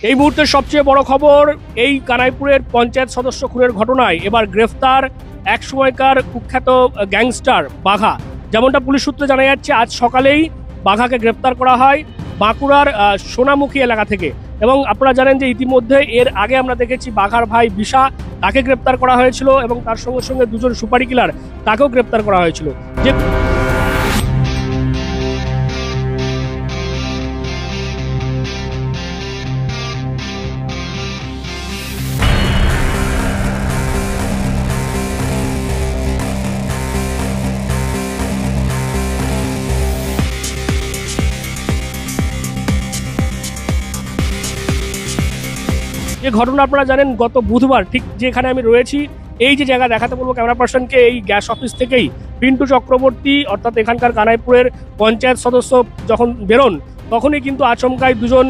এই মুহূর্তের সবচেয়ে বড় খবর, এই কানাইপুরের পঞ্চায়েত সদস্য খুনের ঘটনায় এবার গ্রেফতার এক সময়কার কুখ্যাত গ্যাংস্টার বাঘা। যেমনটা পুলিশ সূত্রে জানা যাচ্ছে, আজ সকালেই বাঘাকে গ্রেফতার করা হয় বাঁকুড়ার সোনামুখী এলাকা থেকে। এবং আপনারা জানেন যে ইতিমধ্যে এর আগে আমরা দেখেছি বাঘার ভাই বিশা, তাকে গ্রেপ্তার করা হয়েছিল এবং তার সঙ্গে সঙ্গে দুজন সুপারি কিলার, তাকেও গ্রেপ্তার করা হয়েছিল। যে ঘটনা আপনারা জানেন, গত বুধবার ঠিক যেখানে আমি রয়েছি, এই যে জায়গা দেখাতে বলবো ক্যামেরা পার্সনকে, এই গ্যাস অফিস থেকেই পিন্টু চক্রবর্তী অর্থাৎ এখানকার কানাইপুরের পঞ্চায়েত সদস্য যখন বেরোন, তখনই কিন্তু আচমকায় দুজন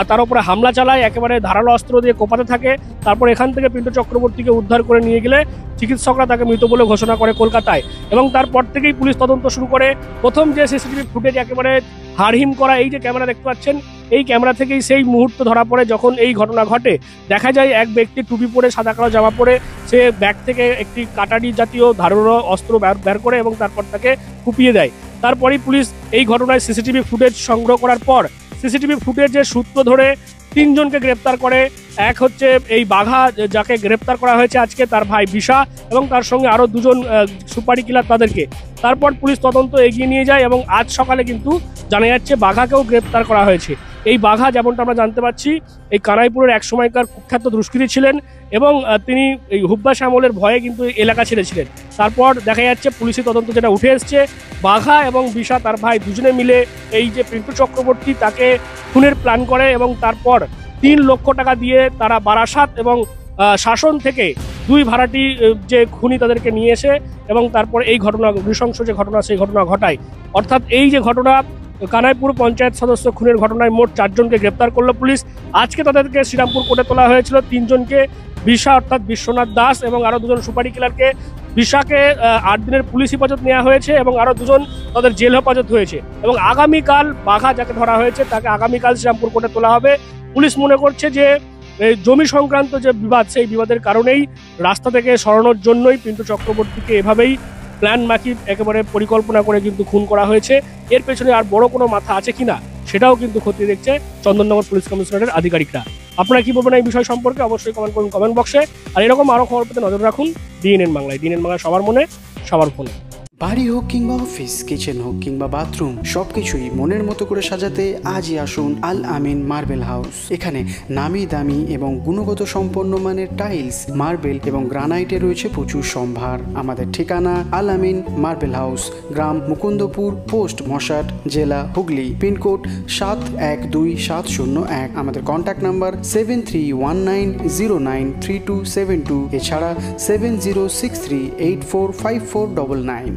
তার উপরে হামলা চালায়, একেবারে ধারালো অস্ত্র দিয়ে কোপাতে থাকে। তারপর এখান থেকে পিন্টু চক্রবর্তীকে উদ্ধার করে নিয়ে গেলে চিকিৎসকরা তাকে মৃত বলে ঘোষণা করে কলকাতায়। এবং তারপর থেকেই পুলিশ তদন্ত শুরু করে। প্রথম যে সিসিটিভি ফুটেজ একেবারে হাড়হিম করা, এই যে ক্যামেরা দেখতে পাচ্ছেন, এই ক্যামেরা থেকেই সেই মুহূর্ত ধরা পড়ে যখন এই ঘটনা ঘটে। দেখা যায় এক ব্যক্তি টুপি পরে, সাদা কালো জামা পরে, সে ব্যাগ থেকে একটি কাটারি জাতীয় ধারালো অস্ত্র বের করে এবং তারপর তাকে কুপিয়ে দেয়। তারপরেই পুলিশ এই ঘটনায় সিসিটিভি ফুটেজ সংগ্রহ করার পর সিসিটিভি ফুটেজের সূত্র ধরে তিনজনকে গ্রেপ্তার করে। এক হচ্ছে এই বাঘা, যাকে গ্রেপ্তার করা হয়েছে আজকে, তার ভাই বিশা এবং তার সঙ্গে আরো দুজন সুপারি কিলার, তাদেরকে। তারপর পুলিশ তদন্ত এগিয়ে নিয়ে যায় এবং আজ সকালে কিন্তু জানা যাচ্ছে বাঘাকেও গ্রেপ্তার করা হয়েছে। এই বাঘা, যেমনটা আমরা জানতে পারছি, এই কানাইপুরের এক সময়কার কুখ্যাত দুষ্কৃতী ছিলেন এবং তিনি এই হুব্বা শ্যামলের ভয়ে কিন্তু এলাকা ছেড়েছিলেন। তারপর দেখা যাচ্ছে পুলিশি তদন্ত যেটা উঠে এসছে, বাঘা এবং বিশা তার ভাই দুজনে মিলে এই যে পিন্টু চক্রবর্তী, তাকে খুনের প্ল্যান করে এবং তারপর 3 লক্ষ টাকা দিয়ে তারা বারাসাত এবং শাসন থেকে 2 ভাড়াটি যে খুনি তাদেরকে নিয়ে এসে এবং তারপর এই ঘটনা, নৃশংস যে ঘটনা, সেই ঘটনা ঘটায়। অর্থাৎ এই যে ঘটনা, কানাইপুর পঞ্চায়েত সদস্য খুনের ঘটনায় মোট 4 জনকে গ্রেপ্তার করলো পুলিশ। আজকে তাদেরকে শ্রীরামপুর কোর্টে তোলা হয়েছিল। 3 জনকে, বিশা অর্থাৎ বিশ্বনাথ দাস এবং আরো 2জন সুপারি কিলারকে, বিশাকে 8 দিনের পুলিশ হেফাজত নেওয়া হয়েছে এবং আরো 2 জন তাদের জেল হেফাজত হয়েছে। এবং আগামীকাল বাঘা, যাকে ধরা হয়েছে, তাকে আগামীকাল শ্রীরামপুর কোর্টে তোলা হবে। পুলিশ মনে করছে যে জমি সংক্রান্ত যে বিবাদ, সেই বিবাদের কারণেই রাস্তা থেকে সরানোর জন্যই পিন্টু চক্রবর্তীকে এভাবেই প্ল্যান মাফিক একেবারে পরিকল্পনা করে কিন্তু খুন করা হয়েছে। এর পেছনে আর বড় কোনো মাথা আছে কিনা, সেটাও কিন্তু খতিয়ে দেখছে চন্দননগর পুলিশ কমিশনারের আধিকারিকরা। আপনারা কি বলবেন এই বিষয় সম্পর্কে অবশ্যই কমেন্ট করুন কমেন্ট বক্সে। আর এরকম আরো খবর পেতে নজর রাখুন ডিএনএন বাংলায়। ডিএনএন বাংলা সবার মনে, সবার ফোনে। বাড়ি হোক কিংবা অফিস, কিচেন হোক কিংবা বাথরুম, সবকিছুই মনের মতো করে সাজাতে আজই আসুন আল আমিন মার্বেল হাউস। এখানে নামি দামি এবং গুণগত সম্পন্ন মানের টাইলস, মার্বেল এবং গ্রানাইটে রয়েছে প্রচুর সম্ভার। আমাদের ঠিকানা আল আমিন মার্বেল হাউস, গ্রাম মুকুন্দপুর, পোস্ট মশাট, জেলা হুগলি, পিনকোড 712701। আমাদের কন্ট্যাক্ট নাম্বার 7319093272, এছাড়া 7063845499।